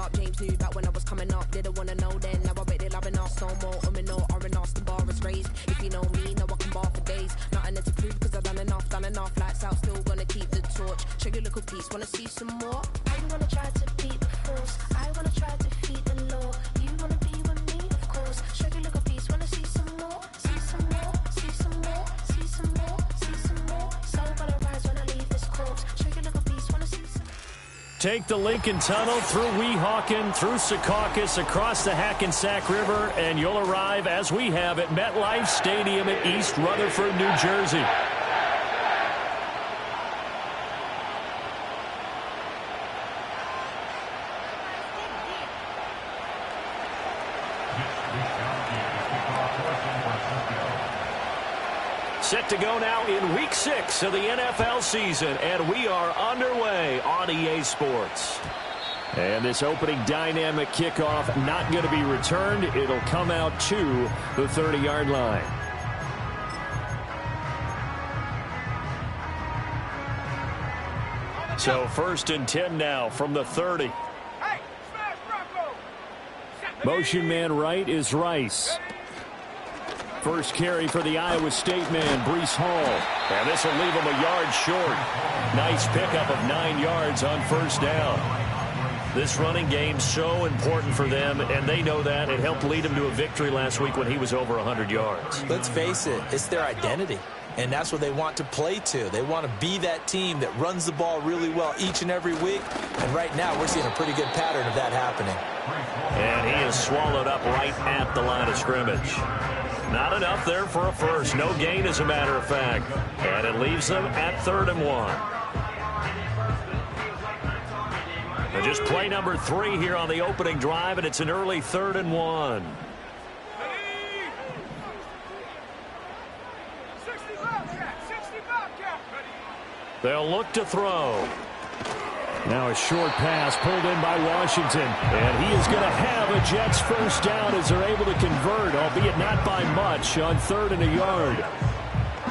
up. James knew back when I was coming up. Didn't wanna know then, now I bet they're loving us. No more no R&R, the bar is raised. If you know me, know I can bar for days. Nothing to prove because I've done enough. Lights out, still gonna keep the torch. Show you a little piece, wanna see some more? I wanna try to beat the force. I wanna try to defeat the law. You wanna be with me, of course. Show you a little piece, wanna see some more? See some more, see some more, see some more, see some more. Soul gonna rise when I leave this corpse. Show you a little piece, wanna see some more. Take the Lincoln Tunnel through Weehawken, through Secaucus, across the Hackensack River, and you'll arrive, as we have, at MetLife Stadium at East Rutherford, New Jersey. Set to go now in Week 6 of the NFL season, and we are underway on EA Sports. And this opening dynamic kickoff not going to be returned. It'll come out to the 30-yard line. So 1st and 10 now from the 30. Motion man right is Rice. First carry for the Iowa State man, Breece Hall. And this will leave him a yard short. Nice pickup of 9 yards on 1st down. This running game so important for them, and they know that. It helped lead them to a victory last week when he was over 100 yards. Let's face it, it's their identity, and that's what they want to play to. They want to be that team that runs the ball really well each and every week, and right now we're seeing a pretty good pattern of that happening. And he is swallowed up right at the line of scrimmage. Not enough there for a first. No gain, as a matter of fact. And it leaves them at 3rd and 1. And just play number 3 here on the opening drive, and it's an early 3rd and 1. They'll look to throw. Now a short pass pulled in by Washington. And he is going to have a Jets first down as they're able to convert, albeit not by much, on 3rd and a yard.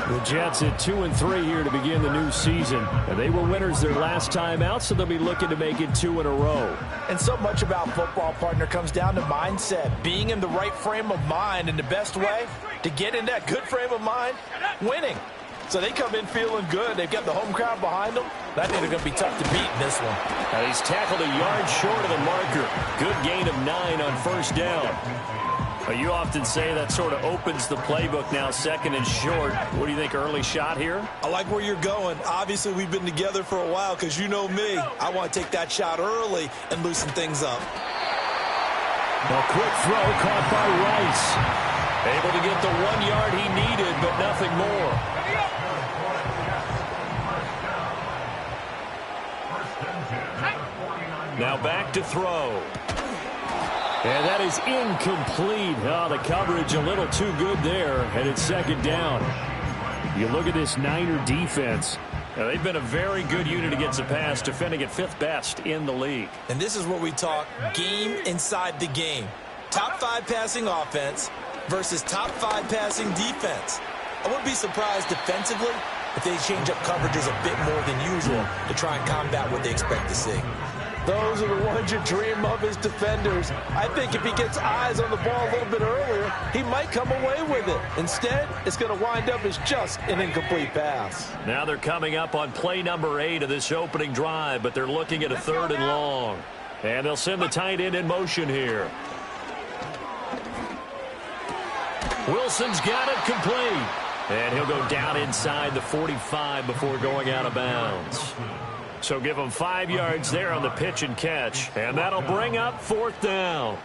The Jets at 2-3 here to begin the new season. And they were winners their last time out, so they'll be looking to make it 2 in a row. And so much about football, partner, comes down to mindset. Being in the right frame of mind, and the best way to get in that good frame of mind, winning. So they come in feeling good. They've got the home crowd behind them. I think they're going to be tough to beat in this one. And he's tackled a yard short of the marker. Good gain of 9 on 1st down. You often say that sort of opens the playbook now, 2nd and short. What do you think, early shot here? I like where you're going. Obviously, we've been together for a while because you know me. I want to take that shot early and loosen things up. A quick throw caught by Rice. Able to get the 1 yard he needed, but nothing more. Now back to throw. And that is incomplete. Oh, the coverage a little too good there, and it's 2nd down. You look at this Niner defense. Now, they've been a very good unit against the pass, defending at 5th best in the league. And this is what we talk game inside the game. Top 5 passing offense versus top 5 passing defense. I wouldn't be surprised defensively if they change up coverages a bit more than usual to try and combat what they expect to see. Those are the ones you dream of as defenders. I think if he gets eyes on the ball a little bit earlier, he might come away with it. Instead, it's going to wind up as just an incomplete pass. Now they're coming up on play number 8 of this opening drive, but they're looking at a 3rd and long. And they'll send the tight end in motion here. Wilson's got it complete. And he'll go down inside the 45 before going out of bounds. So give him 5 yards there on the pitch and catch. And that'll bring up 4th down.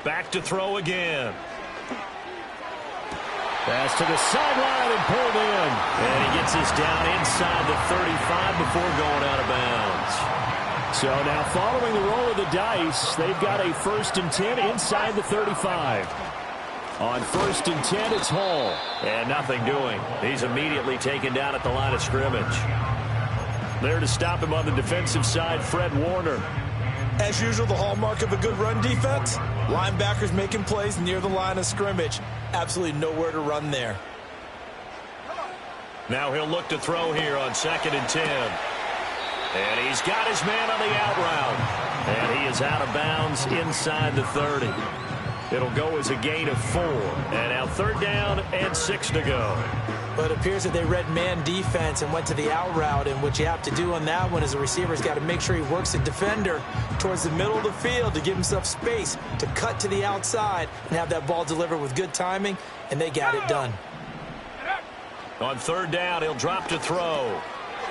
Back to throw again. Pass to the sideline and pulled in. And he gets this down inside the 35 before going out of bounds. So now following the roll of the dice, they've got a 1st and 10 inside the 35. On 1st and 10, it's Hall. And nothing doing. He's immediately taken down at the line of scrimmage. There to stop him on the defensive side, Fred Warner. As usual, the hallmark of a good run defense, linebackers making plays near the line of scrimmage. Absolutely nowhere to run there. Now he'll look to throw here on 2nd and 10. And he's got his man on the out route. And he is out of bounds inside the 30. It'll go as a gain of 4. And now 3rd down and 6 to go. But it appears that they read man defense and went to the out route. And what you have to do on that one is the receiver's got to make sure he works the defender towards the middle of the field to give himself space to cut to the outside and have that ball delivered with good timing. And they got it done. On 3rd down, he'll drop to throw.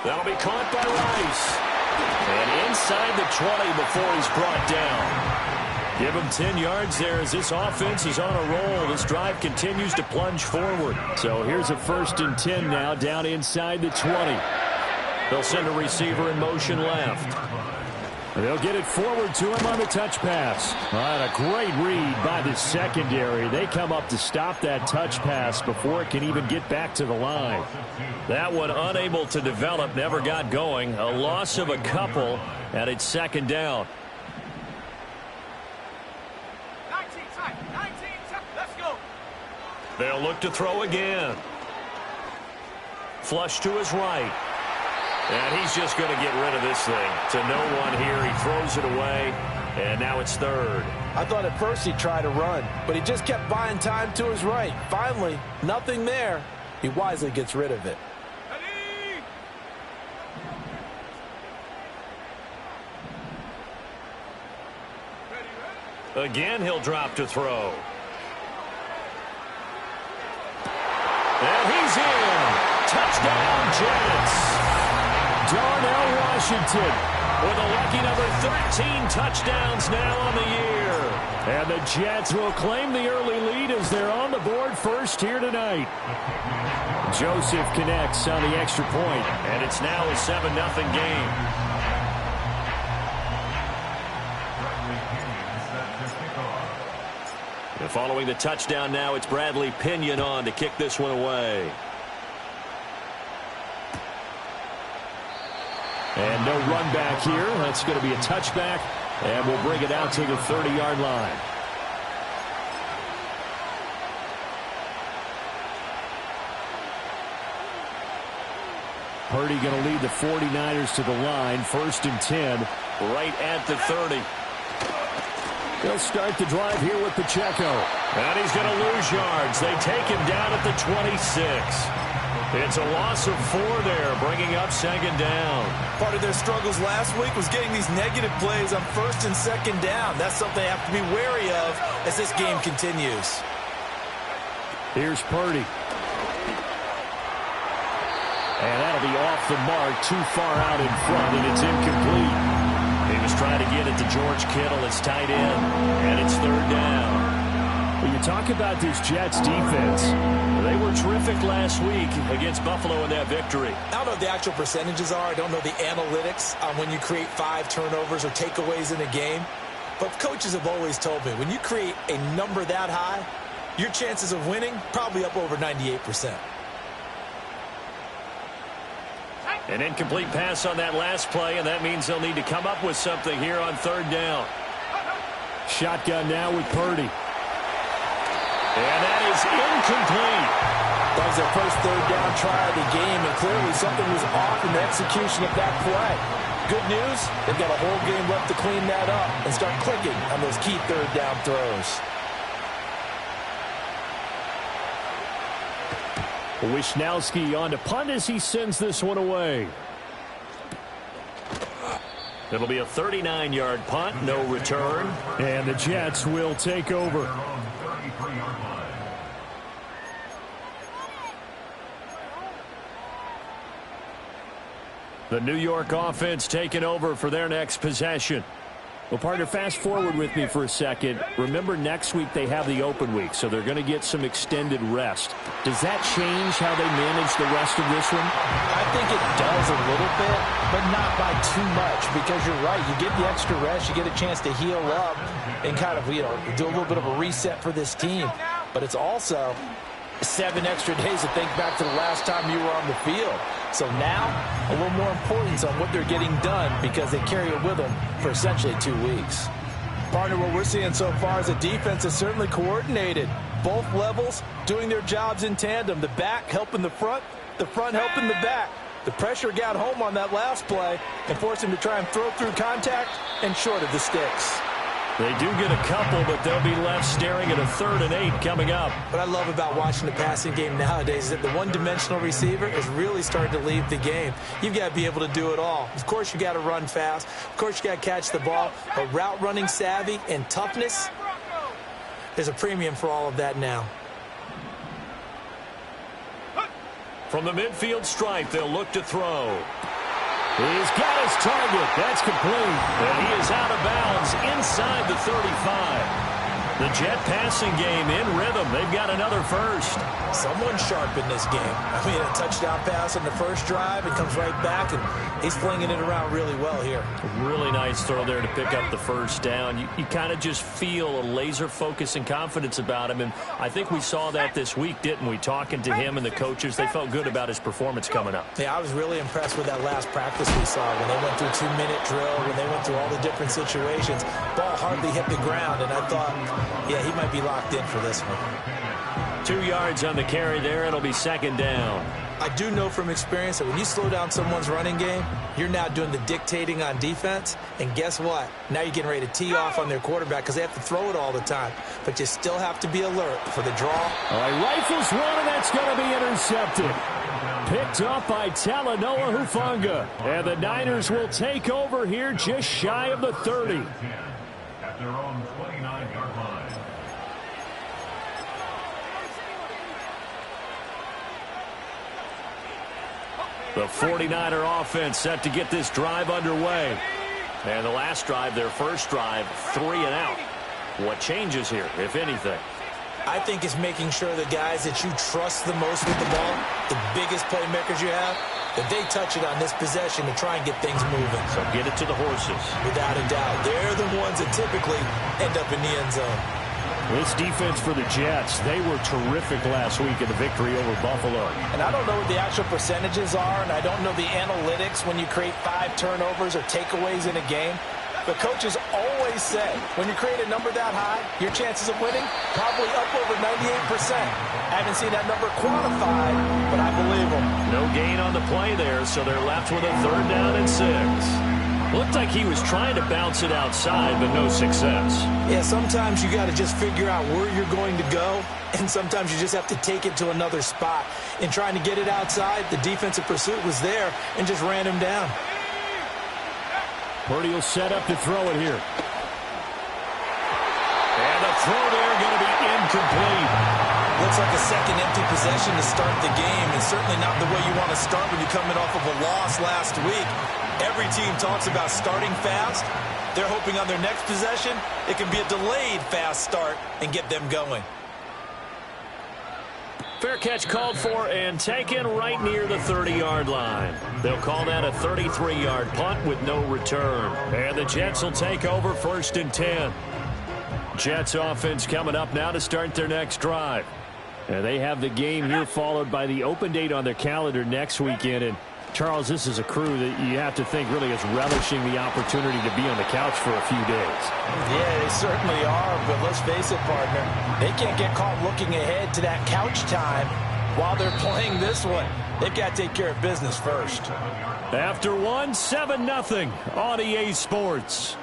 That'll be caught by Rice. And inside the 20 before he's brought down. Give him 10 yards there as this offense is on a roll. This drive continues to plunge forward. So here's a 1st and 10 now down inside the 20. They'll send a receiver in motion left. They'll get it forward to him on the touch pass. All right, a great read by the secondary. They come up to stop that touch pass before it can even get back to the line. That one unable to develop, never got going. A loss of a couple, and it's 2nd down. They'll look to throw again. Flush to his right. And he's just going to get rid of this thing. To no one here. He throws it away. And now it's 3rd. I thought at first he'd try to run, but he just kept buying time to his right. Finally, nothing there. He wisely gets rid of it. Again, he'll drop to throw. And he's in. Touchdown, Jets. Darnell Washington with a lucky number 13 touchdowns now on the year. And the Jets will claim the early lead as they're on the board first here tonight. Joseph connects on the extra point, and it's now a 7-0 game. And following the touchdown now, it's Bradley Pinion on to kick this one away. And no run back here. That's going to be a touchback, and we'll bring it out to the 30-yard line. Purdy going to lead the 49ers to the line. 1st and 10, right at the 30. They'll start the drive here with Pacheco. And he's going to lose yards. They take him down at the 26. It's a loss of 4 there, bringing up 2nd down. Part of their struggles last week was getting these negative plays on 1st and 2nd down. That's something they have to be wary of as this game continues. Here's Purdy. And that'll be off the mark, too far out in front, and it's incomplete. He was trying to get it to George Kittle, his tight end, and it's 3rd down. Well, you talk about this Jets defense. They were terrific last week against Buffalo in that victory. I don't know what the actual percentages are. I don't know the analytics on when you create 5 turnovers or takeaways in a game. But coaches have always told me, when you create a number that high, your chances of winning probably up over 98%. An incomplete pass on that last play, and that means they'll need to come up with something here on 3rd down. Shotgun now with Purdy. And that is incomplete. That was their first 3rd down try of the game, and clearly something was off in the execution of that play. Good news, they've got a whole game left to clean that up and start clicking on those key 3rd down throws. Wisnowski on to punt as he sends this one away. It'll be a 39-yard punt, no return. And the Jets will take over. The New York offense taking over for their next possession. Well, partner, fast forward with me for a second. Remember, next week they have the open week, so they're going to get some extended rest. Does that change how they manage the rest of this one? I think it does a little bit, but not by too much, because you're right. You get the extra rest, you get a chance to heal up and kind of, do a little bit of a reset for this team. But it's also 7 extra days to think back to the last time you were on the field. So now, a little more importance on what they're getting done because they carry it with them for essentially 2 weeks. Partner, what we're seeing so far is the defense is certainly coordinated. Both levels doing their jobs in tandem. The back helping the front helping the back. The pressure got home on that last play and forced him to try and throw through contact and short of the sticks. They do get a couple, but they'll be left staring at a 3rd and 8 coming up. What I love about watching the passing game nowadays is that the one-dimensional receiver is really starting to leave the game. You've got to be able to do it all. Of course, you got to run fast. Of course, you got to catch the ball. But route running savvy and toughness, there's a premium for all of that now. From the midfield stripe, they'll look to throw. He's got his target. That's complete. And he is out of bounds inside the 35. The Jet passing game in rhythm. They've got another first. Someone sharp in this game. I mean, a touchdown pass on the first drive. It comes right back, and he's flinging it around really well here. A really nice throw there to pick up the first down. You kind of just feel a laser focus and confidence about him, and I think we saw that this week, didn't we? Talking to him and the coaches, they felt good about his performance coming up. Yeah, I was really impressed with that last practice we saw when they went through a 2-minute drill, when they went through all the different situations. Ball hardly hit the ground, and I thought, yeah, he might be locked in for this one. 2 yards on the carry there. It'll be 2nd down. I do know from experience that when you slow down someone's running game, you're now doing the dictating on defense. And guess what? Now you're getting ready to tee off on their quarterback because they have to throw it all the time. But you still have to be alert for the draw. All right, rifles one, and that's going to be intercepted. Picked up by Talanoa Hufanga. And the Niners will take over here just shy of the 30. At their own 29-yard line. The 49er offense set to get this drive underway. And the last drive, their first drive, 3 and out. What changes here, if anything? I think it's making sure the guys that you trust the most with the ball, the biggest playmakers you have, that they touch it on this possession to try and get things moving. So get it to the horses. Without a doubt. They're the ones that typically end up in the end zone. This defense for the Jets, they were terrific last week in the victory over Buffalo. And I don't know what the actual percentages are, and I don't know the analytics when you create 5 turnovers or takeaways in a game. But coaches always say, when you create a number that high, your chances of winning probably up over 98%. I haven't seen that number quantified, but I believe them. No gain on the play there, so they're left with a 3rd down and 6. Looked like he was trying to bounce it outside, but no success. Yeah, sometimes you got to just figure out where you're going to go, and sometimes you just have to take it to another spot. In trying to get it outside, the defensive pursuit was there and just ran him down. Purdy will set up to throw it here. And the throw there going to be incomplete. Looks like a second empty possession to start the game, and certainly not the way you want to start when you're coming off of a loss last week. Every team talks about starting fast. They're hoping on their next possession, it can be a delayed fast start and get them going. Fair catch called for and taken right near the 30-yard line. They'll call that a 33-yard punt with no return. And the Jets will take over 1st and 10. Jets offense coming up now to start their next drive. And they have the game here followed by the open date on their calendar next weekend. And Charles, this is a crew that you have to think really is relishing the opportunity to be on the couch for a few days. Yeah, they certainly are, but let's face it, partner. They can't get caught looking ahead to that couch time while they're playing this one. They've got to take care of business first. After 1, 7-0 on EA Sports.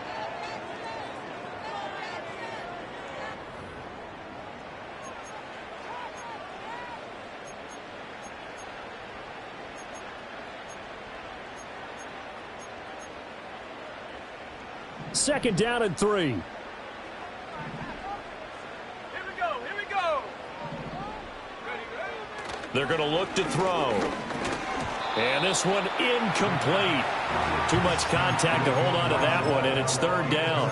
Second down and 3. Here we go. They're going to look to throw. And this one incomplete. Too much contact to hold on to that one, and it's third down.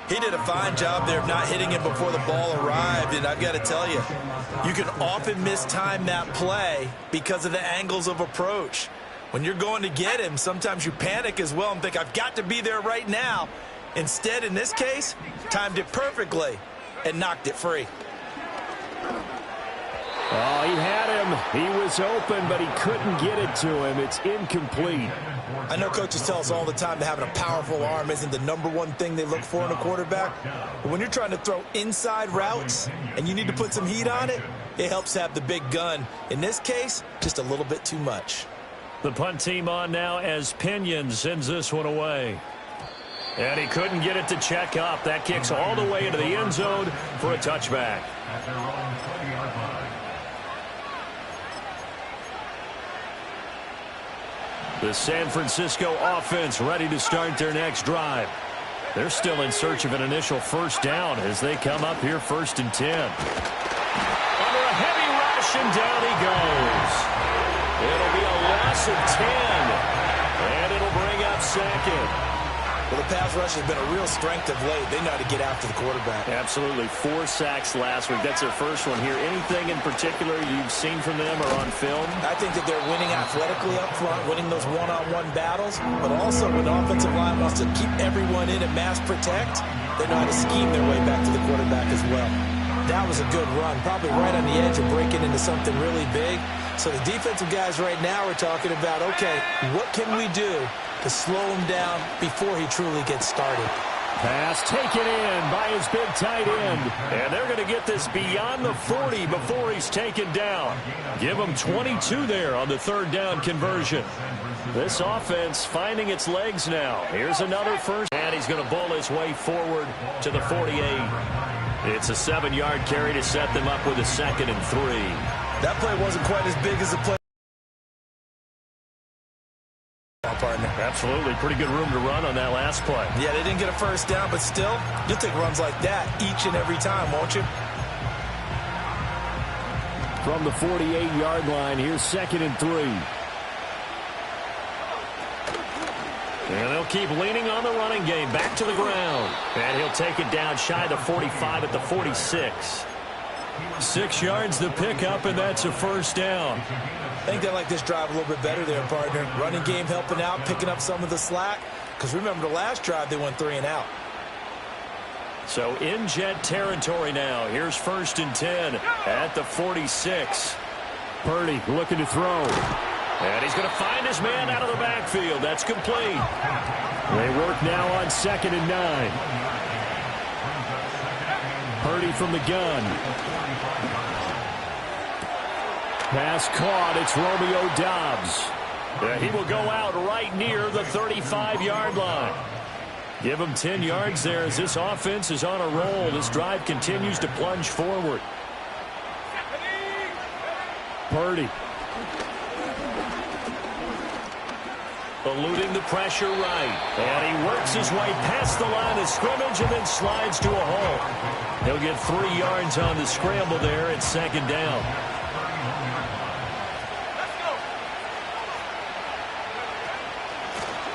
He did a fine job there of not hitting him before the ball arrived, and I've got to tell you, you can often mistime that play because of the angles of approach. When you're going to get him, sometimes you panic as well and think, I've got to be there right now. Instead, in this case, timed it perfectly and knocked it free. Oh, he had him. He was open, but he couldn't get it to him. It's incomplete. I know coaches tell us all the time that having a powerful arm isn't the #1 thing they look for in a quarterback. But when you're trying to throw inside routes and you need to put some heat on it, it helps have the big gun. In this case, just a little bit too much. The punt team on now as Pinion sends this one away. And he couldn't get it to check up. That kicks all the way into the end zone for a touchback. At their own 20-yard line. The San Francisco offense ready to start their next drive. They're still in search of an initial first down as they come up here 1st and 10. Under a heavy rush, and down he goes. It'll be a loss of 10, and it'll bring up second. Well, the pass rush has been a real strength of late. They know how to get after the quarterback. Absolutely. 4 sacks last week. That's their first one here. Anything in particular you've seen from them or on film? I think that they're winning athletically up front, winning those one-on-one battles, but also when the offensive line wants to keep everyone in and mass protect, they know how to scheme their way back to the quarterback as well. That was a good run, probably right on the edge of breaking into something really big. So the defensive guys right now are talking about, okay, what can we do to slow him down before he truly gets started? Pass taken in by his big tight end. And they're going to get this beyond the 40 before he's taken down. Give him 22 there on the third down conversion. This offense finding its legs now. Here's another first. And he's going to bowl his way forward to the 48. It's a 7-yard carry to set them up with a 2nd and 3. That play wasn't quite as big as the play. Partner. Absolutely. Pretty good room to run on that last play. Yeah, they didn't get a first down, but still, you'll take runs like that each and every time, won't you? From the 48-yard line, here's 2nd and 3. And they'll keep leaning on the running game. Back to the ground. And he'll take it down shy of the 45 at the 46. 6 yards the pickup, and that's a first down. I think they like this drive a little bit better there, partner. Running game helping out, picking up some of the slack. Because remember, the last drive, they went 3 and out. So in Jet territory now. Here's 1st and 10 at the 46. Purdy looking to throw. And he's going to find his man out of the backfield. That's complete. They work now on 2nd and 9. Purdy from the gun. Pass caught. It's Romeo Doubs. And he will go out right near the 35-yard line. Give him 10 yards there as this offense is on a roll. This drive continues to plunge forward. Purdy. Eluding the pressure right. And he works his way past the line of scrimmage and then slides to a halt. He'll get 3 yards on the scramble there at 2nd down.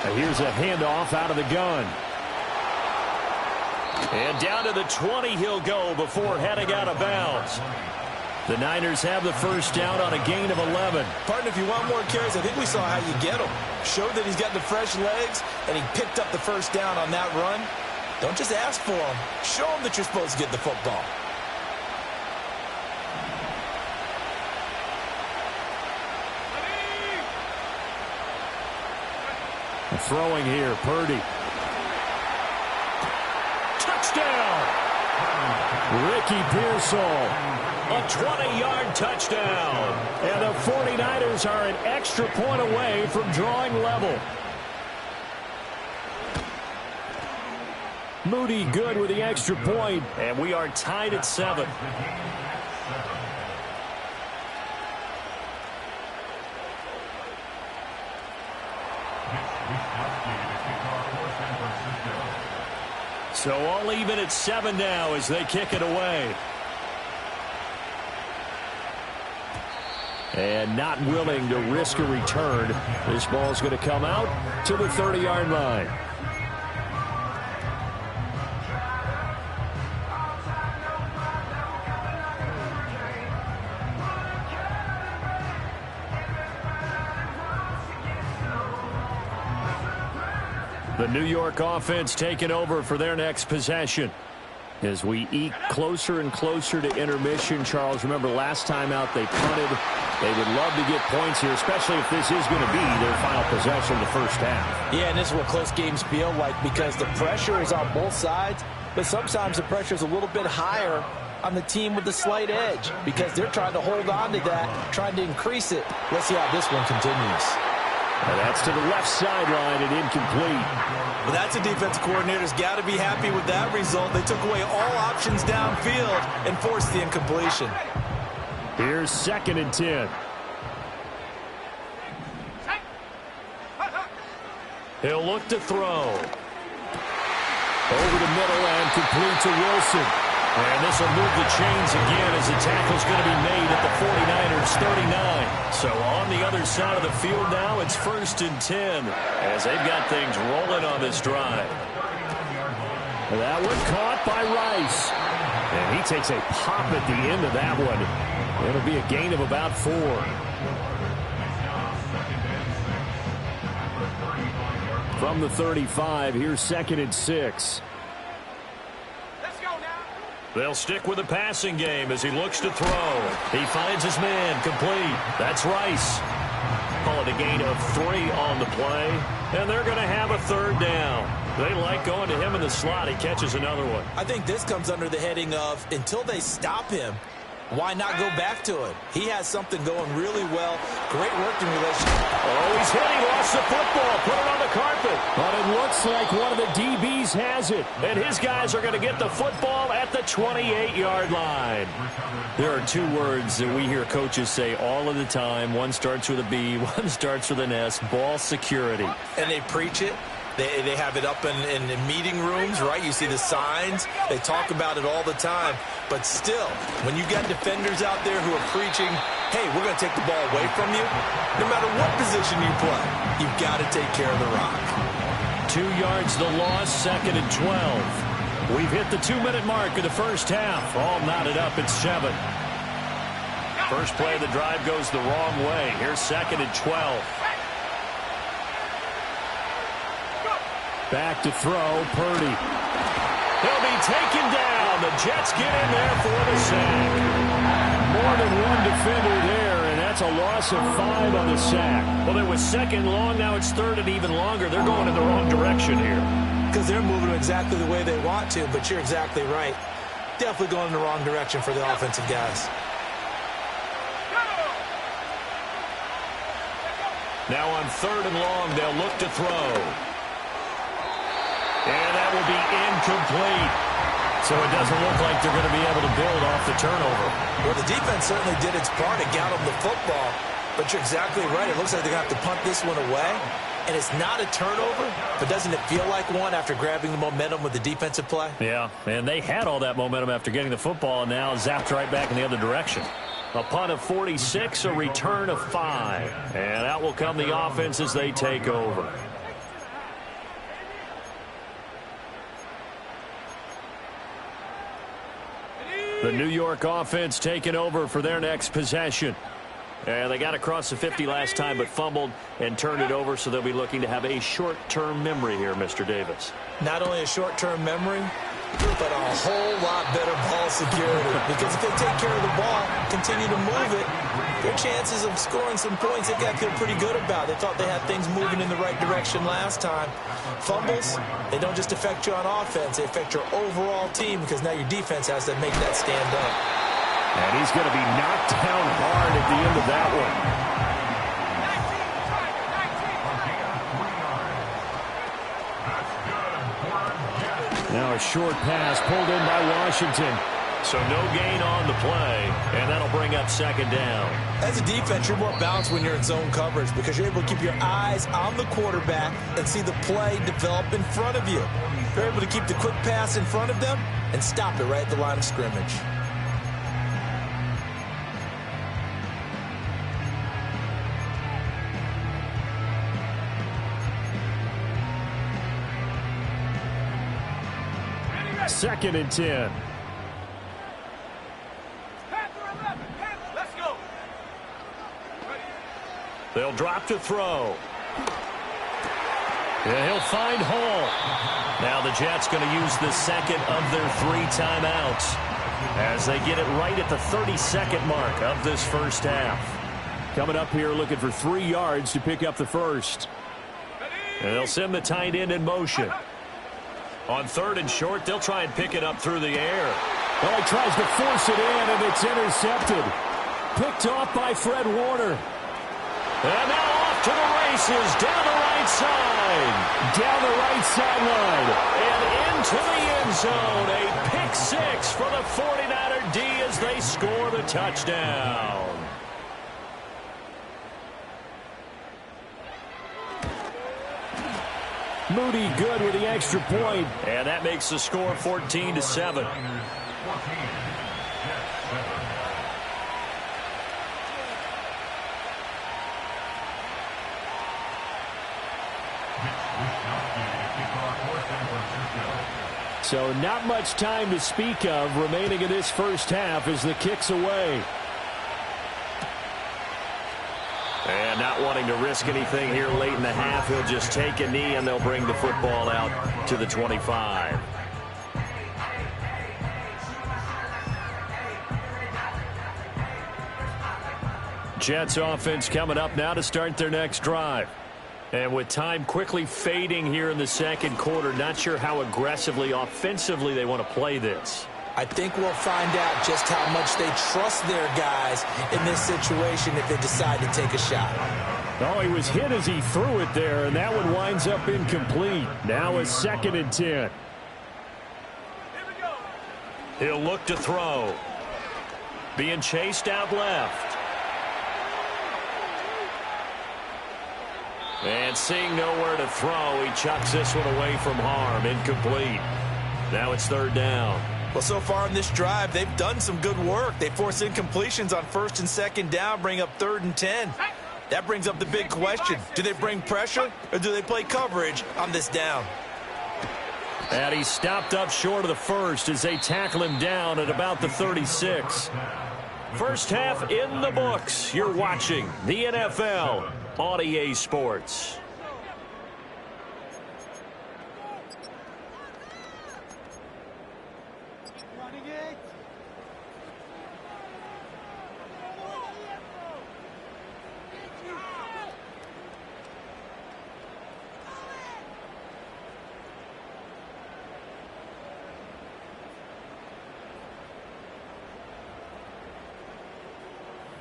And here's a handoff out of the gun. And down to the 20 he'll go before heading out of bounds. The Niners have the first down on a gain of 11. Partner, if you want more carries, I think we saw how you get them. Showed that he's got the fresh legs, and he picked up the first down on that run. Don't just ask for them. Show them that you're supposed to get the football. Throwing here, Purdy. Touchdown! Ricky Pearsall. A 20-yard touchdown. And the 49ers are an extra point away from drawing level. Moody good with the extra point. And we are tied at 7. So all even at 7 now as they kick it away. and not willing to risk a return. This ball is going to come out to the 30-yard line. The New York offense taking over for their next possession. As we eke closer and closer to intermission, Charles, remember last time out they punted. They would love to get points here, especially if this is going to be their final possession of the first half. Yeah, and this is what close games feel like because the pressure is on both sides, but sometimes the pressure is a little bit higher on the team with the slight edge because they're trying to hold on to that, trying to increase it. Let's see how this one continues. And that's to the left sideline and incomplete. Well, that's a defense coordinator's got to be happy with that result. They took away all options downfield and forced the incompletion. Here's 2nd and 10. He'll look to throw. Over the middle and complete to Wilson. And this will move the chains again as the tackle's going to be made at the 49ers 39. So on the other side of the field now, it's 1st and 10 as they've got things rolling on this drive. That one caught by Rice. And he takes a pop at the end of that one. It'll be a gain of about 4. From the 35, here's 2nd and 6. They'll stick with the passing game as he looks to throw. He finds his man complete. That's Rice. Call it a gain of 3 on the play. And they're going to have a 3rd down. They like going to him in the slot. He catches another one. I think this comes under the heading of until they stop him, why not go back to it? He has something going really well. Great working relationship. Oh, he's hit. He lost the football. Put it on the carpet. But it looks like one of the DBs has it. And his guys are going to get the football at the 28-yard line. There are 2 words that we hear coaches say all of the time. One starts with a B, one starts with an S. Ball security. And they preach it. They have it up in meeting rooms, right? You see the signs. They talk about it all the time. But still, when you got defenders out there who are preaching, hey, we're going to take the ball away from you, no matter what position you play, you've got to take care of the rock. 2 yards the loss, 2nd and 12. We've hit the 2-minute mark of the first half. All knotted up at 7. First play of the drive goes the wrong way. Here's 2nd and 12. Back to throw, Purdy. He'll be taken down. The Jets get in there for the sack. More than one defender there, and that's a loss of 5 on the sack. Well, it was 2nd long, now it's 3rd and even longer. They're going in the wrong direction here. Because they're moving exactly the way they want to, but you're exactly right. Definitely going in the wrong direction for the offensive guys. Now on 3rd and long, they'll look to throw. And that will be incomplete. So it doesn't look like they're going to be able to build off the turnover. Well, the defense certainly did its part and got them the football. But you're exactly right. It looks like they're going to have to punt this one away. And it's not a turnover, but doesn't it feel like one after grabbing the momentum with the defensive play? Yeah, and they had all that momentum after getting the football and now zapped right back in the other direction. A punt of 46, a return of 5. And out will come the offense as they take over. The New York offense taking over for their next possession. And they got across the 50 last time but fumbled and turned it over, so they'll be looking to have a short-term memory here, Mr. Davis. Not only a short-term memory, but a whole lot better ball security. Because if they take care of the ball, continue to move it, their chances of scoring some points, they got to feel pretty good about. They thought they had things moving in the right direction last time. Fumbles, they don't just affect you on offense, they affect your overall team because now your defense has to make that stand up. And he's going to be knocked down hard at the end of that one. Now a short pass pulled in by Washington. So no gain on the play, and that'll bring up 2nd down. As a defense, you're more balanced when you're in zone coverage because you're able to keep your eyes on the quarterback and see the play develop in front of you. You're able to keep the quick pass in front of them and stop it right at the line of scrimmage. 2nd and 10. They'll drop to throw. And he'll find Hall. Now the Jets going to use the second of their 3 timeouts as they get it right at the 32nd mark of this first half. Coming up here looking for 3 yards to pick up the first. And they'll send the tight end in motion. On 3rd and short, they'll try and pick it up through the air. Well, he tries to force it in, and it's intercepted. Picked off by Fred Warner. And now off to the races, down the right side. Down the right sideline. And into the end zone. A pick 6 for the 49er D as they score the touchdown. Moody good with the extra point. And that makes the score 14-7. So not much time to speak of remaining in this first half as the kick's away. And not wanting to risk anything here late in the half, he'll just take a knee and they'll bring the football out to the 25. Jets offense coming up now to start their next drive. And with time quickly fading here in the second quarter, not sure how aggressively, offensively they want to play this. I think we'll find out just how much they trust their guys in this situation if they decide to take a shot. Oh, he was hit as he threw it there, and that one winds up incomplete. Now a 2nd and 10. He'll look to throw. Being chased out left. And seeing nowhere to throw, he chucks this one away from harm. Incomplete. Now it's 3rd down. Well, so far in this drive, they've done some good work. They force incompletions on 1st and 2nd down, bring up 3rd and 10. That brings up the big question. Do they bring pressure or do they play coverage on this down? And he stopped up short of the first as they tackle him down at about the 36. First half in the books. You're watching the NFL on EA Sports.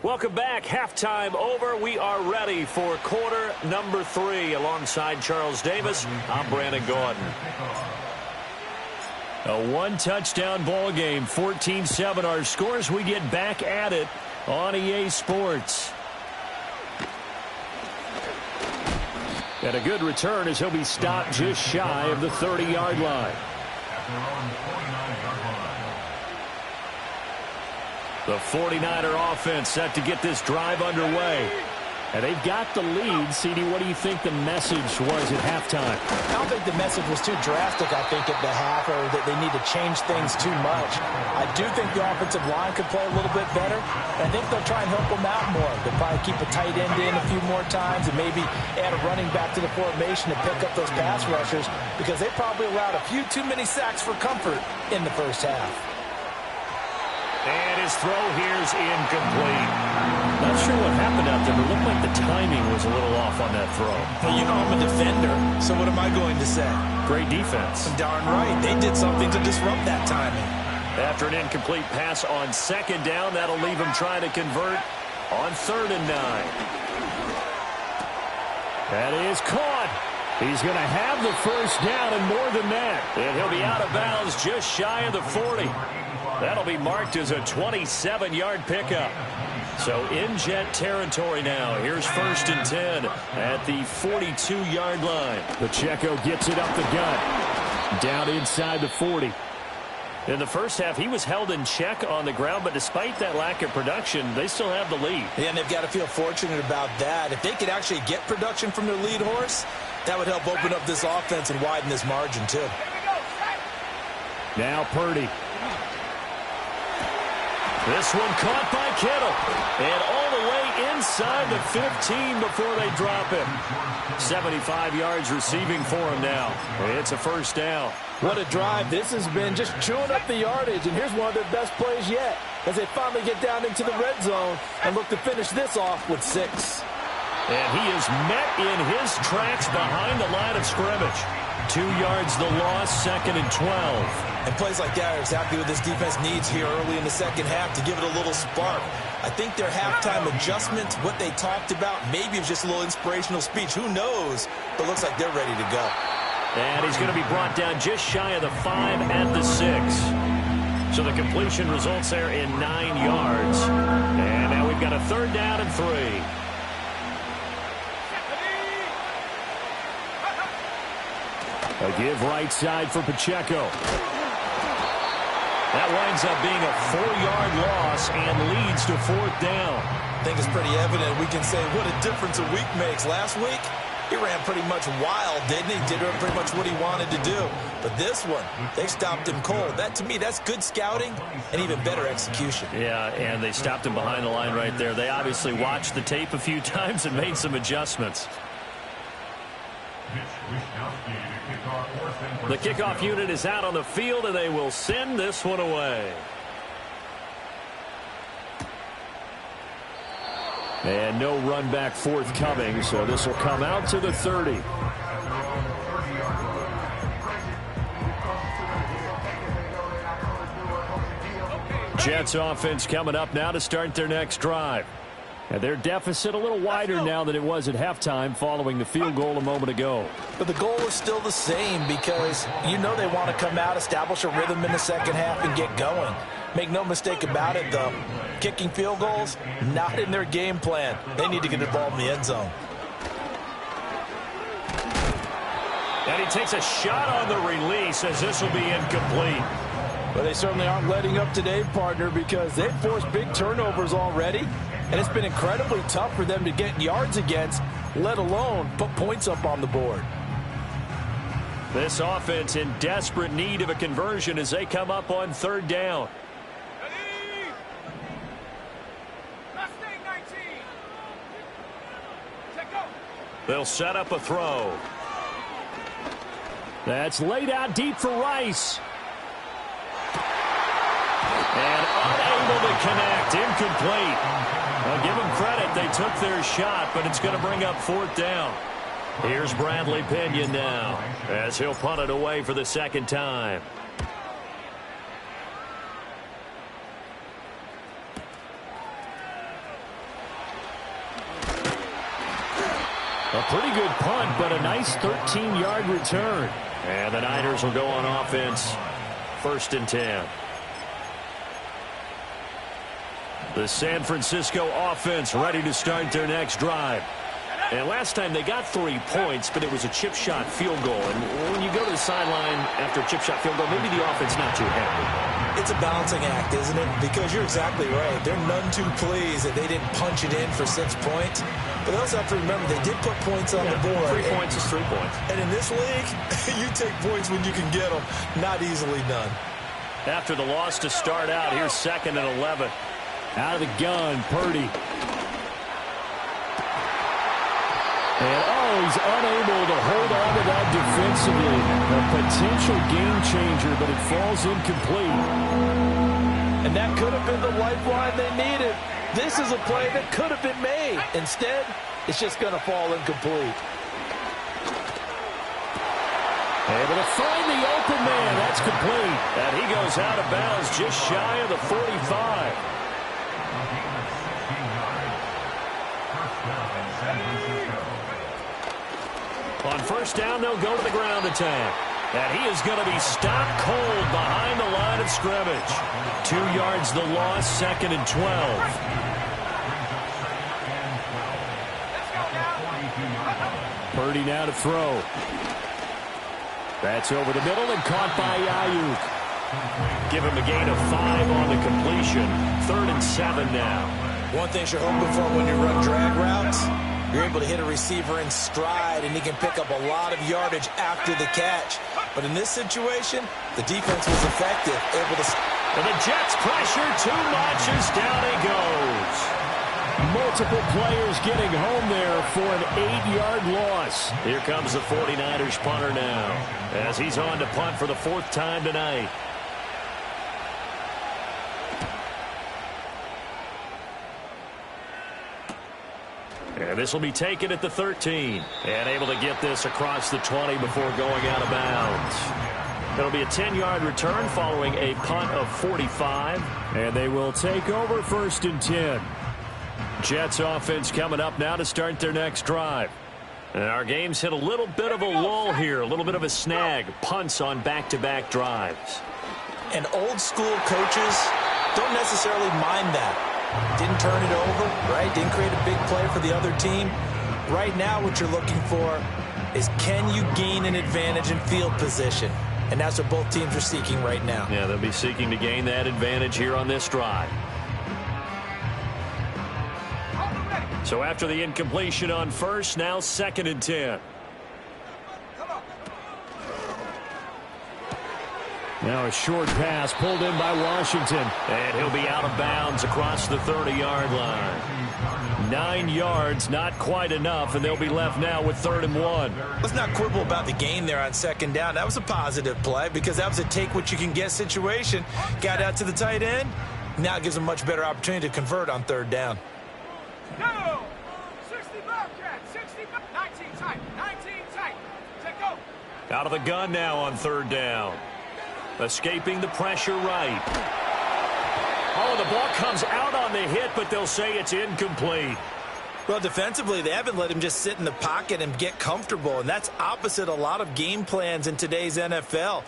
Welcome back. Halftime over. We are ready for quarter number 3. Alongside Charles Davis, I'm Brandon Gordon. A one-touchdown ball game, 14-7 our scores. We get back at it on EA Sports. And a good return as he'll be stopped just shy of the 30-yard line. The 49er offense set to get this drive underway. And they've got the lead. CD, what do you think the message was at halftime? I don't think the message was too drastic, I think, at the half, or that they need to change things too much. I do think the offensive line could play a little bit better. And I think they'll try and help them out more. They'll probably keep a tight end in a few more times and maybe add a running back to the formation to pick up those pass rushers because they probably allowed a few too many sacks for comfort in the first half. And his throw here's incomplete. Not sure what happened out there, but it looked like the timing was a little off on that throw. Well, you know I'm a defender, so what am I going to say? Great defense. Darn right. They did something to disrupt that timing. After an incomplete pass on 2nd down, that'll leave him trying to convert on 3rd and 9. That is caught. He's going to have the first down and more than that. And he'll be out of bounds just shy of the 40. That'll be marked as a 27-yard pickup. So in Jet territory now. Here's 1st and 10 at the 42-yard line. Pacheco gets it up the gut. Down inside the 40. In the first half, he was held in check on the ground, but despite that lack of production, they still have the lead. Yeah, and they've got to feel fortunate about that. If they could actually get production from their lead horse, that would help open up this offense and widen this margin, too. Now Purdy. This one caught by Kittle. And all the way inside the 15 before they drop him. 75 yards receiving for him now. It's a first down. What a drive. This has been just chewing up the yardage. And here's one of their best plays yet as they finally get down into the red zone and look to finish this off with 6. And he is met in his tracks behind the line of scrimmage. 2 yards the loss, 2nd and 12. And plays like that are exactly what this defense needs here early in the second half to give it a little spark. I think their halftime adjustment, what they talked about, maybe it was just a little inspirational speech. Who knows? But looks like they're ready to go. And he's going to be brought down just shy of the 5 at the 6. So the completion results there in 9 yards. And now we've got a 3rd down and 3. A give right side for Pacheco. That winds up being a 4-yard loss and leads to 4th down. I think it's pretty evident. We can say what a difference a week makes. Last week, he ran pretty much wild, didn't he? Did pretty much what he wanted to do. But this one, they stopped him cold. That, to me, that's good scouting and even better execution. Yeah, and they stopped him behind the line right there. They obviously watched the tape a few times and made some adjustments. The kickoff unit is out on the field, and they will send this one away. And no run back forthcoming, so this will come out to the 30. Jets offense coming up now to start their next drive. And their deficit a little wider now than it was at halftime following the field goal a moment ago. But the goal is still the same because you know they want to come out, establish a rhythm in the second half, and get going. Make no mistake about it, though. Kicking field goals, not in their game plan. They need to get involved in the end zone. And he takes a shot on the release as this will be incomplete. But they certainly aren't letting up today, partner, because they've forced big turnovers already. And it's been incredibly tough for them to get yards against, let alone put points up on the board. This offense in desperate need of a conversion as they come up on 3rd down. They'll set up a throw. That's laid out deep for Rice. And unable to connect. Incomplete. I'll give them credit. They took their shot, but it's going to bring up 4th down. Here's Bradley Pinion now as he'll punt it away for the 2nd time. A pretty good punt, but a nice 13-yard return. And the Niners will go on offense. 1st and 10. The San Francisco offense ready to start their next drive. And last time they got 3 points, but it was a chip shot field goal. And when you go to the sideline after a chip shot field goal, maybe the offense not too happy. It's a balancing act, isn't it? Because you're exactly right. They're none too pleased that they didn't punch it in for 6 points. But they also have to remember they did put points on the board. 3 points is 3 points. And in this league, you take points when you can get them. Not easily done. After the loss to start out, here's 2nd and 11. Out of the gun, Purdy. And, he's unable to hold on to that defensively. A potential game changer, but it falls incomplete. And that could have been the lifeline they needed. This is a play that could have been made. Instead, it's just going to fall incomplete. Able to find the open man. That's complete. And he goes out of bounds just shy of the 45. On 1st down, they'll go to the ground attack. And he is going to be stopped cold behind the line of scrimmage. 2 yards the loss, 2nd and 12. Purdy now to throw. That's over the middle and caught by Ayuk. Give him a gain of 5 on the completion. 3rd and 7 now. One thing you're hoping for when you run drag routes, you're able to hit a receiver in stride, and he can pick up a lot of yardage after the catch. But in this situation, the defense was effective, able to... And the Jets pressure too much as down he goes. Multiple players getting home there for an 8-yard loss. Here comes the 49ers punter now as he's on to punt for the 4th time tonight. And this will be taken at the 13. And able to get this across the 20 before going out of bounds. It'll be a 10-yard return following a punt of 45. And they will take over 1st and 10. Jets offense coming up now to start their next drive. And our game's hit a little bit of a lull here, a little bit of a snag. Punts on back-to-back drives. And old school coaches don't necessarily mind that. Didn't turn it over, right? Didn't create a big play for the other team. Right now what you're looking for is can you gain an advantage in field position? And that's what both teams are seeking right now. Yeah, they'll be seeking to gain that advantage here on this drive. So after the incompletion on 1st, now 2nd and 10. Now a short pass pulled in by Washington. And he'll be out of bounds across the 30-yard line. 9 yards, not quite enough, and they'll be left now with 3rd and 1. Let's not quibble about the gain there on 2nd down. That was a positive play because that was a take-what-you-can-get situation. Got out to the tight end. Now it gives them a much better opportunity to convert on 3rd down. Go! 60 Bobcat, 60, 19 tight, 19 tight. Take go. Out of the gun now on 3rd down. Escaping the pressure right. Oh, the ball comes out on the hit, but they'll say it's incomplete. Well, defensively, they haven't let him just sit in the pocket and get comfortable, and that's opposite a lot of game plans in today's NFL.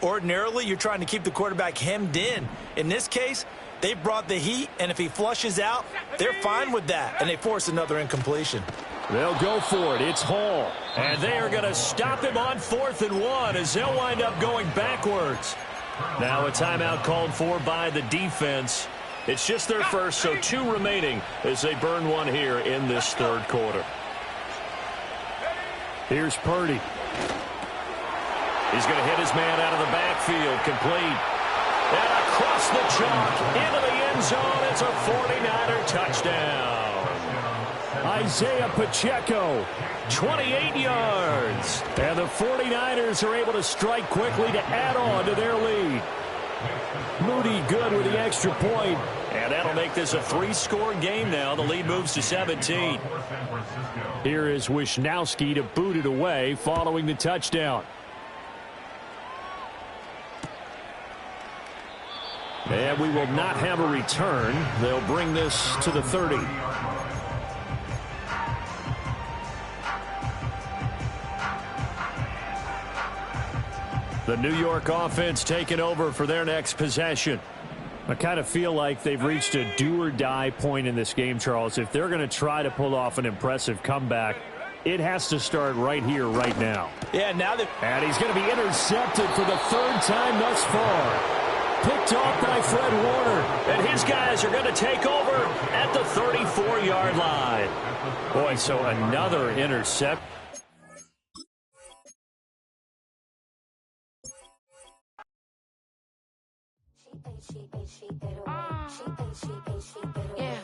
Ordinarily, you're trying to keep the quarterback hemmed in. In this case, they brought the heat, and if he flushes out, they're fine with that, and they force another incompletion. They'll go for it. It's Hall. And they are going to stop him on 4th and 1 as they'll wind up going backwards. Now a timeout called for by the defense. It's just their first, so 2 remaining as they burn one here in this 3rd quarter. Here's Purdy. He's going to hit his man out of the backfield, complete. And across the chalk, into the end zone, it's a 49er touchdown. Isaiah Pacheco, 28 yards. And the 49ers are able to strike quickly to add on to their lead. Moody good with the extra point. And that'll make this a 3-score game now. The lead moves to 17. Here is Wisnowski to boot it away following the touchdown. And we will not have a return. They'll bring this to the 30. The New York offense taking over for their next possession. I kind of feel like they've reached a do-or-die point in this game, Charles. If they're going to try to pull off an impressive comeback, it has to start right here, right now. Yeah, now that... And he's going to be intercepted for the 3rd time thus far. Picked off by Fred Warner. And his guys are going to take over at the 34-yard line. Boy, so another intercept. Yeah.